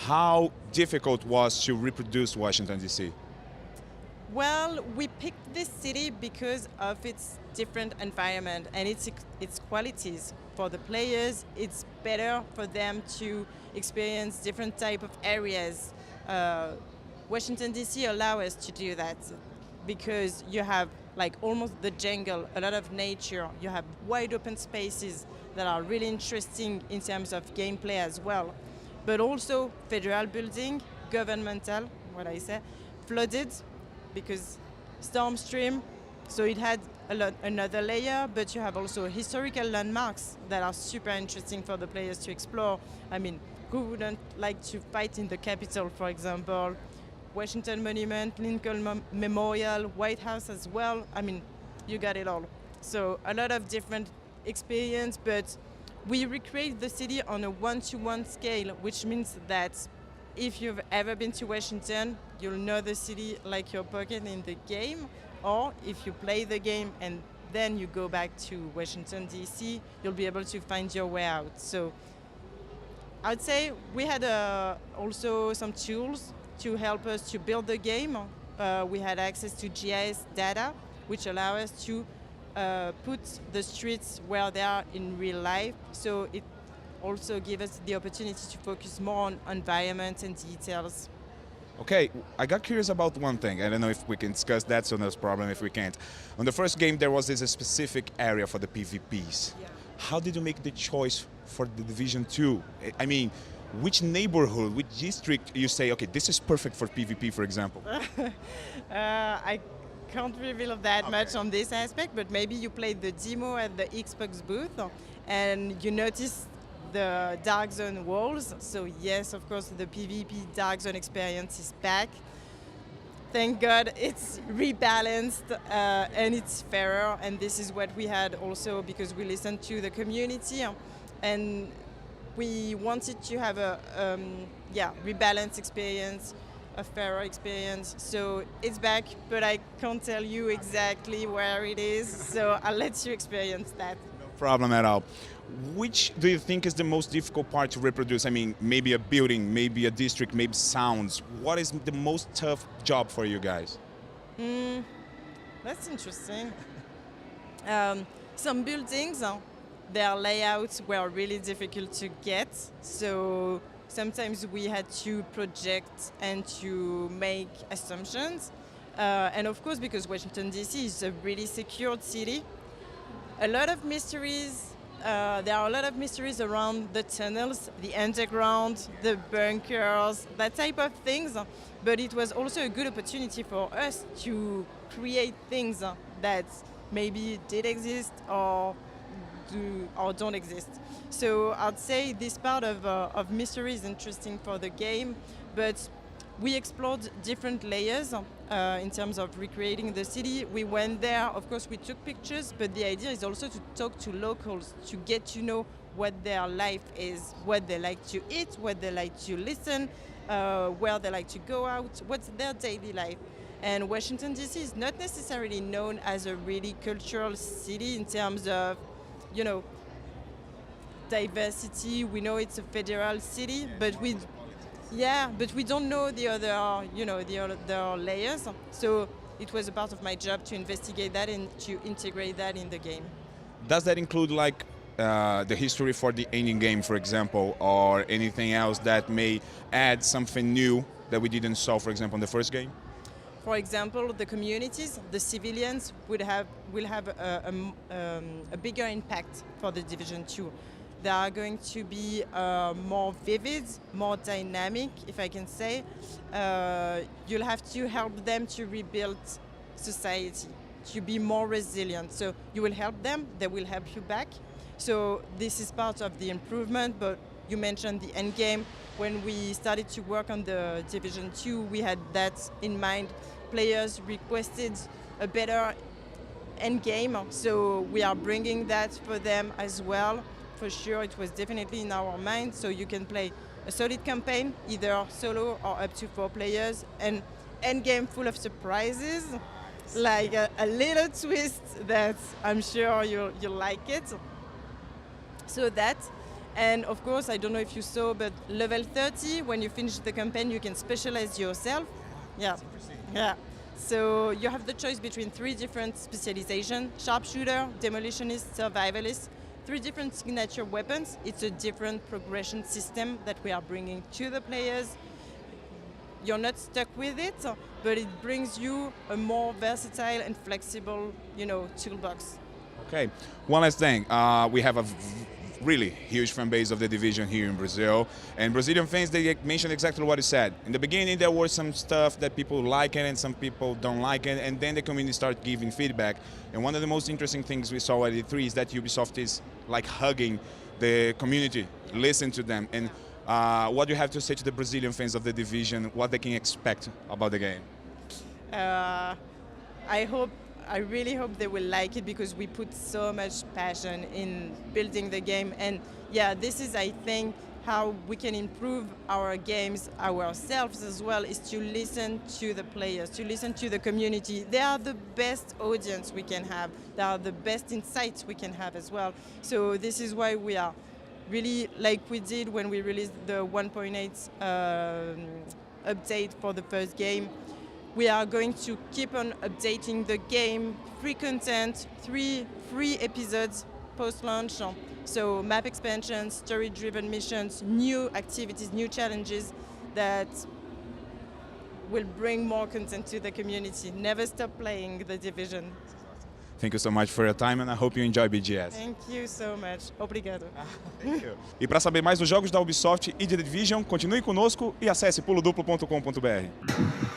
how difficult was to reproduce Washington, D.C.? Well, we picked this city because of its different environment and its qualities. For the players, it's better for them to experience different type of areas. Washington DC allow us to do that because you have like almost the jungle, a lot of nature. You have wide open spaces that are really interesting in terms of gameplay as well. But also federal building, governmental, what I say, flooded because storm stream, so it had another layer, but you have also historical landmarks that are super interesting for the players to explore. I mean, who wouldn't like to fight in the Capitol, for example? Washington Monument, Lincoln Memorial, White House as well. I mean, you got it all. So a lot of different experience, but we recreate the city on a one-to-one scale, which means that if you've ever been to Washington, you'll know the city like your pocket in the game, or if you play the game and then you go back to Washington, D.C., you'll be able to find your way out. So I would say we had also some tools to help us to build the game. We had access to GIS data, which allow us to put the streets where they are in real life. So it also give us the opportunity to focus more on environment and details. Okay, I got curious about one thing. I don't know if we can discuss that, so no problem if we can't. On the first game, there was this specific area for the PvPs. Yeah. How did you make the choice for the Division 2? I mean, which neighborhood, which district you say, okay, this is perfect for PvP, for example? I can't reveal that much on this aspect, but maybe you played the demo at the Xbox booth and you noticed the Dark Zone walls. So yes, of course, the PvP Dark Zone experience is back. Thank God it's rebalanced and it's fairer, and this is what we had also because we listened to the community and we wanted to have a rebalanced experience, a fairer experience. So it's back, but I can't tell you exactly where it is, so I'll let you experience that. No problem at all. Which do you think is the most difficult part to reproduce? I mean, maybe a building, maybe a district, maybe sounds. What is the most tough job for you guys? That's interesting. Some buildings, their layouts were really difficult to get, so sometimes we had to project and to make assumptions. And of course, because Washington DC is a really secured city, a lot of mysteries. There are a lot of mysteries around the tunnels, the underground, the bunkers, that type of things. But it was also a good opportunity for us to create things that maybe did exist or don't exist. So I'd say this part of mystery is interesting for the game, but we explored different layers in terms of recreating the city. We went there, of course we took pictures, but the idea is also to talk to locals, to get to know what their life is, what they like to eat, what they like to listen, where they like to go out, what's their daily life. And Washington DC is not necessarily known as a really cultural city in terms of, you know, diversity. We know it's a federal city, but we don't know the other, the other layers. So it was a part of my job to investigate that and to integrate that in the game. Does that include like the history for the ending game, for example, or anything else that may add something new that we didn't saw, for example, in the first game? For example, the communities, the civilians will have a bigger impact for the Division 2. They are going to be more vivid, more dynamic, if I can say. You'll have to help them to rebuild society, to be more resilient. So you will help them, they will help you back. So this is part of the improvement, but you mentioned the end game. When we started to work on the Division 2, we had that in mind. Players requested a better end game, so we are bringing that for them as well. For sure, it was definitely in our mind, so you can play a solid campaign, either solo or up to 4 players, and end game full of surprises, like a little twist that I'm sure you'll like it. So that, And of course, I don't know if you saw, but level 30, when you finish the campaign, you can specialize yourself. Yeah. Yeah. So you have the choice between 3 different specializations: sharpshooter, demolitionist, survivalist, 3 different signature weapons. It's a different progression system that we are bringing to the players. You're not stuck with it, but it brings you a more versatile and flexible, toolbox. Okay, one last thing. We have a really huge fan base of the division here in Brazil, and Brazilian fans, they mentioned exactly what you said. In the beginning, there was some stuff that people like it and some people don't like it, and then the community started giving feedback. And one of the most interesting things we saw at E3 is that Ubisoft is like hugging the community, listen to them. And what do you have to say to the Brazilian fans of the division, what they can expect about the game? I really hope they will like it, because we put so much passion in building the game. And yeah, this is, I think, how we can improve our games ourselves as well, is to listen to the players, to listen to the community. They are the best audience we can have. They are the best insights we can have as well. So this is why we are really, like we did when we released the 1.8 update for the first game. We are going to keep on updating the game, free content, 3 free episodes post-launch. So map expansions, story-driven missions, new activities, new challenges that will bring more content to the community. Never stop playing The Division. Thank you so much for your time, and I hope you enjoy BGS. Thank you so much. Obrigado. Thank you. E para saber mais dos jogos da Ubisoft e de The Division, continue conosco e acesse puloduplo.com.br.